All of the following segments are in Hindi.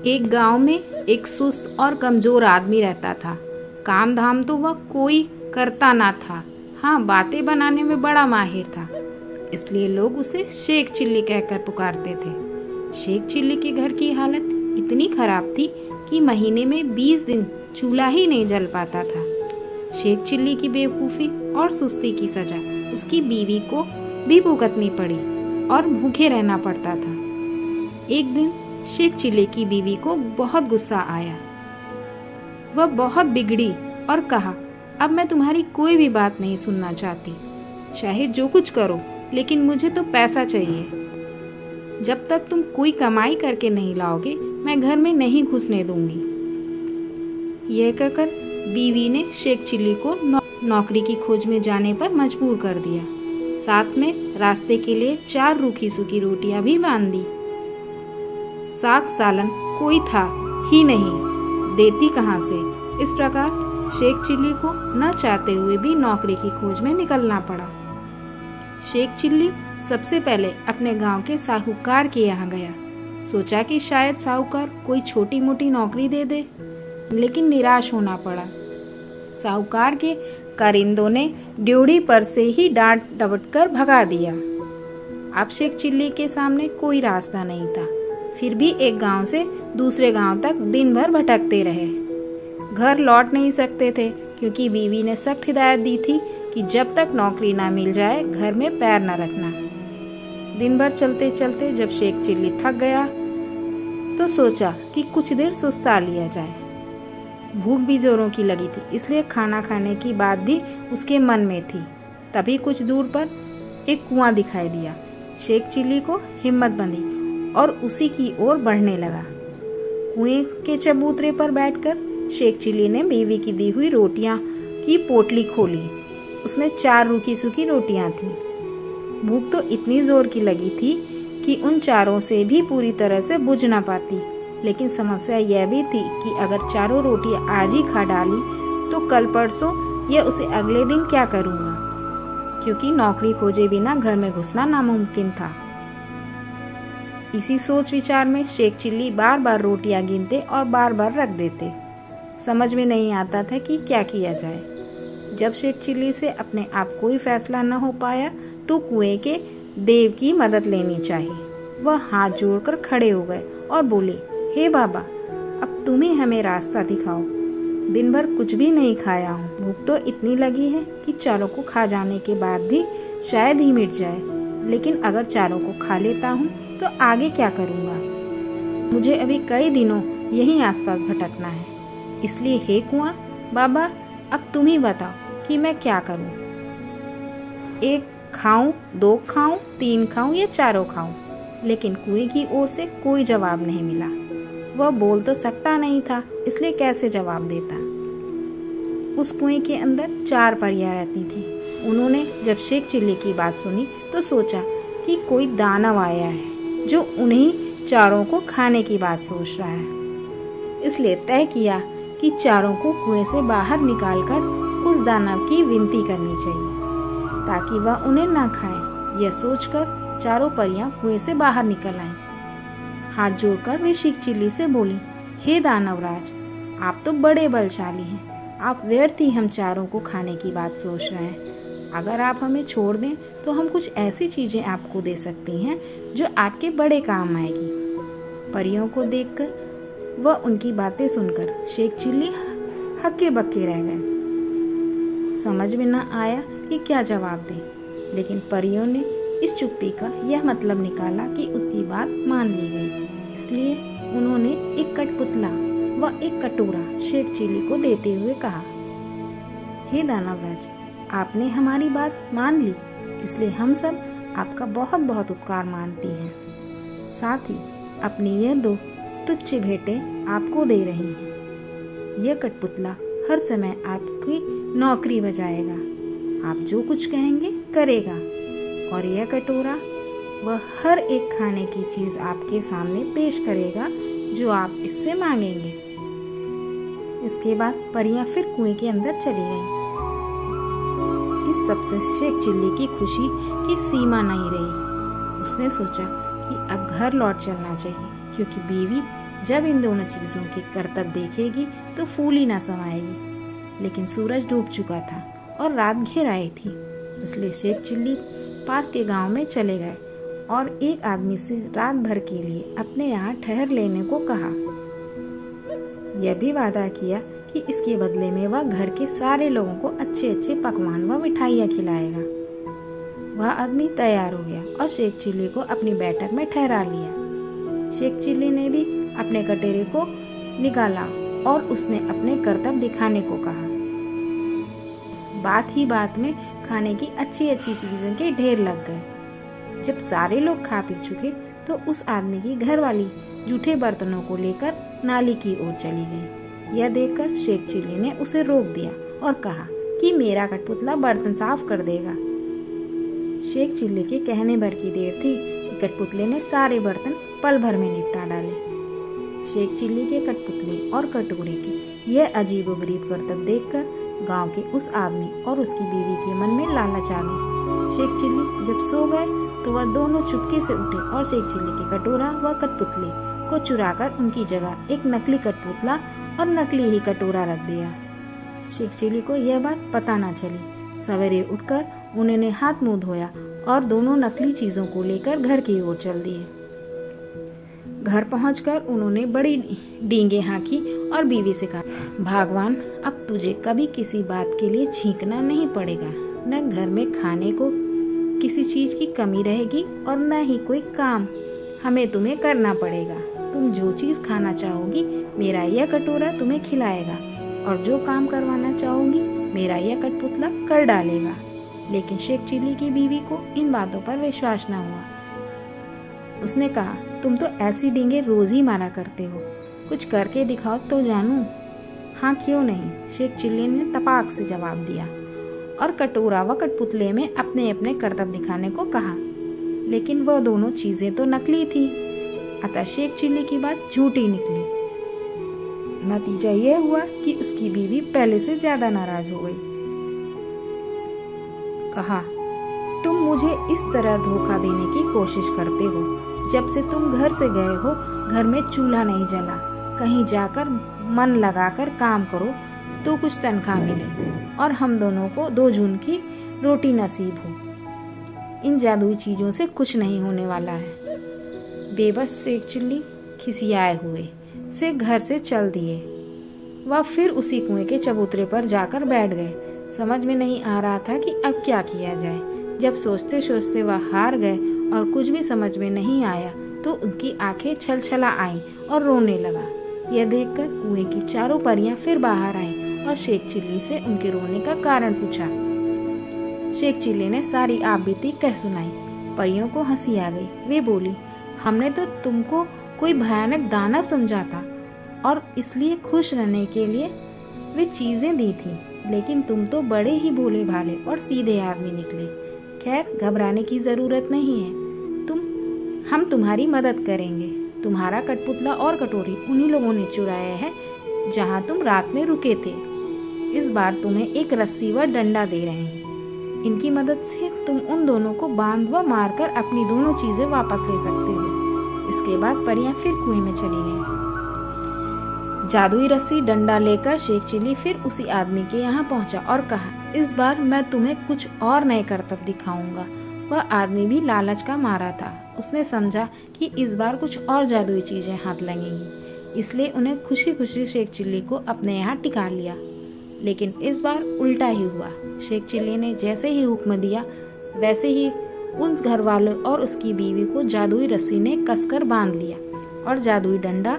एक गांव में एक सुस्त और कमजोर आदमी रहता था। काम धाम तो वह कोई करता ना था। हाँ, बातें बनाने में बड़ा माहिर था, इसलिए लोग उसे शेख चिल्ली कहकर पुकारते थे। शेख चिल्ली के घर की हालत इतनी खराब थी कि महीने में 20 दिन चूल्हा ही नहीं जल पाता था। शेख चिल्ली की बेवकूफ़ी और सुस्ती की सजा उसकी बीवी को भी भुगतनी पड़ी और भूखे रहना पड़ता था। एक दिन शेख चिल्ली की बीवी को बहुत गुस्सा आया। वह बहुत बिगड़ी और कहा, अब मैं तुम्हारी कोई भी बात नहीं सुनना चाहती। चाहे जो कुछ करो, लेकिन मुझे तो पैसा चाहिए। जब तक तुम कोई कमाई करके नहीं लाओगे, मैं घर में नहीं घुसने दूंगी। यह कहकर बीवी ने शेख चिल्ली को नौकरी की खोज में जाने पर मजबूर कर दिया। साथ में रास्ते के लिए 4 रूखी सूखी रोटियां भी बांध दी। साग सालन कोई था ही नहीं, देती कहाँ से। इस प्रकार शेख चिल्ली को न चाहते हुए भी नौकरी की खोज में निकलना पड़ा। शेख चिल्ली सबसे पहले अपने गांव के साहूकार के यहाँ गया। सोचा कि शायद साहूकार कोई छोटी मोटी नौकरी दे दे, लेकिन निराश होना पड़ा। साहूकार के कारिंदों ने ड्योढ़ी पर से ही डांट डपट कर भगा दिया। अब शेख चिल्ली के सामने कोई रास्ता नहीं था। फिर भी एक गांव से दूसरे गांव तक दिन भर भटकते रहे। घर लौट नहीं सकते थे, क्योंकि बीवी ने सख्त हिदायत दी थी कि जब तक नौकरी ना मिल जाए घर में पैर न रखना। दिन भर चलते चलते जब शेख चिल्ली थक गया तो सोचा कि कुछ देर सुस्ता लिया जाए। भूख भी जोरों की लगी थी, इसलिए खाना खाने की बात भी उसके मन में थी। तभी कुछ दूर पर एक कुआं दिखाई दिया। शेख चिल्ली को हिम्मत बंधी और उसी की ओर बढ़ने लगा। कुएं के चबूतरे पर बैठकर शेख चिल्ली ने बीवी की दी हुई रोटियां की पोटली खोली। उसमें 4 रूखी सूखी रोटियां थीं। भूख तो इतनी जोर की लगी थी कि उन चारों से भी पूरी तरह से बुझ ना पाती। लेकिन समस्या यह भी थी कि अगर चारों रोटियां आज ही खा डाली तो कल परसों या उसे अगले दिन क्या करूंगा, क्योंकि नौकरी खोजे बिना घर में घुसना नामुमकिन था। इसी सोच विचार में शेख चिल्ली बार बार रोटियां गिनते और बार बार रख देते। समझ में नहीं आता था कि क्या किया जाए। जब शेख चिल्ली से अपने आप कोई फैसला न हो पाया तो कुएं के देव की मदद लेनी चाहिए। वह हाथ जोड़कर खड़े हो गए और बोले, हे बाबा, अब तुम ही हमें रास्ता दिखाओ। दिन भर कुछ भी नहीं खाया हूँ। भूख तो इतनी लगी है कि चारों को खा जाने के बाद भी शायद ही मिट जाए। लेकिन अगर चारों को खा लेता हूँ तो आगे क्या करूँगा? मुझे अभी कई दिनों यहीं आसपास भटकना है। इसलिए हे कुआं बाबा, अब तुम ही बताओ कि मैं क्या करूं। 1 खाऊं, 2 खाऊं, 3 खाऊं या चारों खाऊं? लेकिन कुएं की ओर से कोई जवाब नहीं मिला। वह बोल तो सकता नहीं था, इसलिए कैसे जवाब देता। उस कुएं के अंदर 4 परियां रहती थीं। उन्होंने जब शेख चिल्ली की बात सुनी तो सोचा कि कोई दानव आया है जो उन्हीं चारों को खाने की बात सोच रहा है। इसलिए तय किया कि चारों को कुएं से बाहर निकालकर उस दानव की विनती करनी चाहिए ताकि वह उन्हें ना खाए। यह सोचकर चारों परियां कुएं से बाहर निकल आईं। हाथ जोड़कर वे शेख चिल्ली से बोली, हे दानवराज, आप तो बड़े बलशाली हैं। आप व्यर्थ ही हम चारों को खाने की बात सोच रहे हैं। अगर आप हमें छोड़ दें तो हम कुछ ऐसी चीजें आपको दे सकती हैं जो आपके बड़े काम आएगी। परियों को देखकर वह उनकी बातें सुनकर शेख चिल्ली हक्के बक्के रह गए। समझ में न आया कि क्या जवाब दें, लेकिन परियों ने इस चुप्पी का यह मतलब निकाला कि उसकी बात मान ली गई। इसलिए उन्होंने एक कठपुतला व एक कटोरा शेख चिल्ली को देते हुए कहा, हे दानवराज, आपने हमारी बात मान ली, इसलिए हम सब आपका बहुत बहुत उपकार मानती हैं। साथ ही अपनी यह 2 तुच्छ भेंटें आपको दे रही हैं। यह कठपुतला हर समय आपकी नौकरी बजाएगा। आप जो कुछ कहेंगे करेगा। और यह कटोरा वह हर एक खाने की चीज आपके सामने पेश करेगा जो आप इससे मांगेंगे। इसके बाद परियां फिर कुएं के अंदर चली गईं। इस सबसे शेख चिल्ली की खुशी की सीमा नहीं रही। उसने सोचा कि अब घर लौट चलना चाहिए, क्योंकि बीवी जब इन दोनों चीजों के करतब देखेगी तो फूल ही ना समाएगी। लेकिन सूरज डूब चुका था और रात घेर आई थी, इसलिए शेख चिल्ली पास के गांव में चले गए और एक आदमी से रात भर के लिए अपने यहाँ ठहर लेने को कहा। यह भी वादा किया कि इसके बदले में वह घर के सारे लोगों को अच्छे अच्छे पकवान व मिठाइयाँ खिलाएगा। वह आदमी तैयार हो गया और शेख चिल्ली को अपनी बैठक में ठहरा लिया। शेख चिल्ली ने भी अपने कटोरे को निकाला और उसने अपने करतब दिखाने को कहा। बात ही बात में खाने की अच्छी अच्छी चीजों के ढेर लग गए। जब सारे लोग खा पी चुके तो उस आदमी की घरवाली जूठे बर्तनों को लेकर नाली की ओर चली गई। यह देखकर शेख चिल्ली ने उसे रोक दिया और कहा कि मेरा कठपुतला बर्तन साफ कर देगा। शेख चिल्ली के कहने भर की देर थी कि कठपुतले ने सारे बर्तन पल भर में निपटा डाले। शेख चिल्ली के कठपुतले और कटोरे के यह अजीबोगरीब करतब देखकर गांव के उस आदमी और उसकी बीवी के मन में लालच आ गई। शेख चिल्ली जब सो गए तो वह दोनों चुपके से उठे और शेख चिल्ली के कटोरा व कठपुतले को चुराकर उनकी जगह एक नकली कठपुतला और नकली ही कटोरा रख दिया। शेख चिल्ली को यह बात पता न चली। सवेरे उठकर उन्होंने हाथ मुंह धोया और दोनों नकली चीजों को लेकर घर की ओर चल दिए। घर पहुंचकर उन्होंने बड़ी डींगे हाँकी और बीवी से कहा, भगवान अब तुझे कभी किसी बात के लिए छींकना नहीं पड़ेगा। न घर में खाने को किसी चीज की कमी रहेगी और न ही कोई काम हमें तुम्हें करना पड़ेगा। तुम जो चीज खाना चाहोगी मेरा यह कटोरा तुम्हें खिलाएगा और जो काम करवाना चाहोगी मेरा यह कठपुतला कर डालेगा। लेकिन शेख चिल्ली की बीवी को इन बातों पर विश्वास न हुआ। उसने कहा, तुम तो ऐसी डींगे रोज ही मारा करते हो, कुछ करके दिखाओ तो जानूं। हाँ क्यों नहीं, शेख चिल्ली ने तपाक से जवाब दिया और कटोरा व कठपुतले में अपने अपने करतब दिखाने को कहा। लेकिन वह दोनों चीजें तो नकली थी, अतः शेख चिल्ली की बात झूठी निकली। नतीजा यह हुआ कि उसकी बीवी पहले से ज्यादा नाराज हो गई। कहा, तुम मुझे इस तरह धोखा देने की कोशिश करते हो। जब से तुम घर से गए हो घर में चूल्हा नहीं जला। कहीं जाकर मन लगाकर काम करो तो कुछ तनख्वाह मिले और हम दोनों को 2 जून की रोटी नसीब हो। इन जादुई चीजों से कुछ नहीं होने वाला है। बेबस शेख चिल्ली खिसियाए हुए से घर से चल दिए। वह फिर उसी कुएं के चबूतरे पर जाकर बैठ गए। समझ में नहीं आ रहा था कि अब क्या किया जाए। जब सोचते सोचते वह हार गए और कुछ भी समझ में नहीं आया तो उनकी आंखें छलछला आईं और रोने लगा। यह देखकर कुएं की चारों परियां फिर बाहर आईं और शेख चिल्ली से उनके रोने का कारण पूछा। शेख चिल्ली ने सारी आपबीती कह सुनाई। परियों को हंसी आ गई। वे बोली, हमने तो तुमको कोई भयानक दानव समझा था और इसलिए खुश रहने के लिए वे चीजें दी थी, लेकिन तुम तो बड़े ही भोले भाले और सीधे आदमी निकले। खैर घबराने की जरूरत नहीं है, हम तुम्हारी मदद करेंगे। तुम्हारा कठपुतला और कटोरी उन्हीं लोगों ने चुराया है जहाँ तुम रात में रुके थे। इस बार तुम्हें एक रस्सी व डंडा दे रहे हैं। इनकी मदद से तुम उन दोनों को बांध व मारकर अपनी दोनों चीजें वापस ले सकते हो। इसके बाद परियां फिर कुएं में चली गईं। जादुई रस्सी डंडा लेकर शेख चिल्ली फिर उसी आदमी के यहाँ पहुंचा और कहा, इस बार मैं तुम्हें कुछ और नए करतब दिखाऊंगा। वह आदमी भी लालच का मारा था। उसने समझा कि इस बार कुछ और जादुई चीजें हाथ लगेंगी, इसलिए उन्हें खुशी खुशी शेख चिल्ली को अपने यहाँ टिका लिया। लेकिन इस बार उल्टा ही हुआ। शेख चिल्ली ने जैसे ही हुक्म दिया वैसे ही उन घर वालों और उसकी बीवी को जादुई रस्सी ने कसकर बांध लिया और जादुई डंडा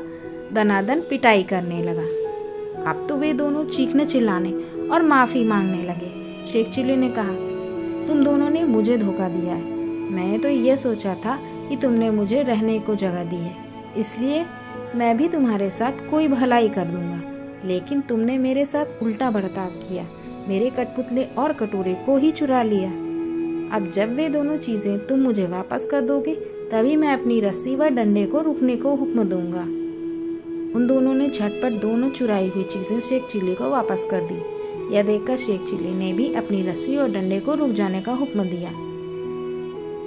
दनादन पिटाई करने लगा। अब तो वे दोनों चीखने चिल्लाने और माफी मांगने लगे। शेख चिल्ली ने कहा, तुम दोनों ने मुझे धोखा दिया है। मैंने तो यह सोचा था कि तुमने मुझे रहने को जगह दी है, इसलिए मैं भी तुम्हारे साथ कोई भलाई कर दूंगा। लेकिन तुमने मेरे साथ उल्टा बर्ताव किया, मेरे कठपुतले और कटोरे को ही चुरा लिया। अब जब वे दोनों चीजें तुम मुझे वापस कर दोगे तभी मैं अपनी रस्सी व डंडे को रुकने को हुक्म दूंगा। उन दोनों ने झटपट दोनों चुराई हुई चीजें शेख चिल्ली को वापस कर दी। यह देखकर शेख चिल्ली ने भी अपनी रस्सी और डंडे को रुक जाने का हुक्म दिया।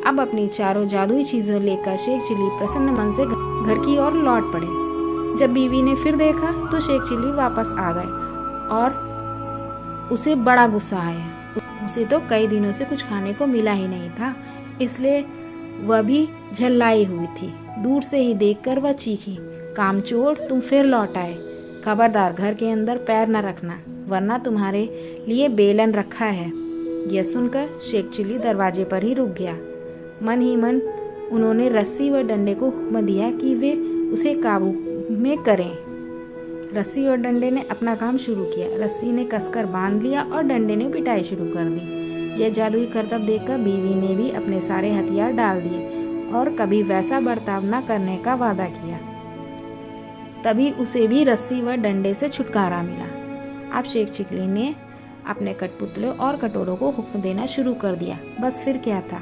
अब अपनी चारों जादुई चीजें लेकर शेख चिल्ली प्रसन्न मन से घर की ओर लौट पड़े। जब बीवी ने फिर देखा तो शेख चिल्ली वापस आ गए और उसे बड़ा गुस्सा आया। उसे तो कई दिनों से कुछ खाने को मिला ही नहीं था, इसलिए वह भी झल्लाई हुई थी। दूर से ही देखकर वह चीखी, कामचोर, तुम फिर लौट आए। खबरदार घर के अंदर पैर न रखना, वरना तुम्हारे लिए बेलन रखा है। यह सुनकर शेख चिल्ली दरवाजे पर ही रुक गया। मन ही मन उन्होंने रस्सी व डंडे को हुक्म दिया कि वे उसे काबू में करें। रस्सी और डंडे ने अपना काम शुरू किया। रस्सी ने कसकर बांध लिया और डंडे ने पिटाई शुरू कर दी। यह जादुई करतब देखकर बीवी ने भी अपने सारे हथियार डाल दिए और कभी वैसा बर्ताव न करने का वादा किया। तभी उसे भी रस्सी व डंडे से छुटकारा मिला। अब शेख चिल्ली ने अपने कठपुतलों और कटोरों को हुक्म देना शुरू कर दिया। बस फिर क्या था,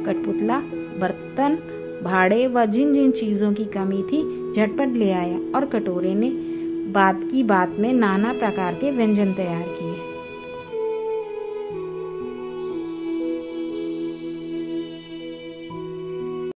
कठपुतला बर्तन, भाड़े व जिन जिन चीज़ों की कमी थी झटपट ले आया और कटोरे ने बात की बात में नाना प्रकार के व्यंजन तैयार किए।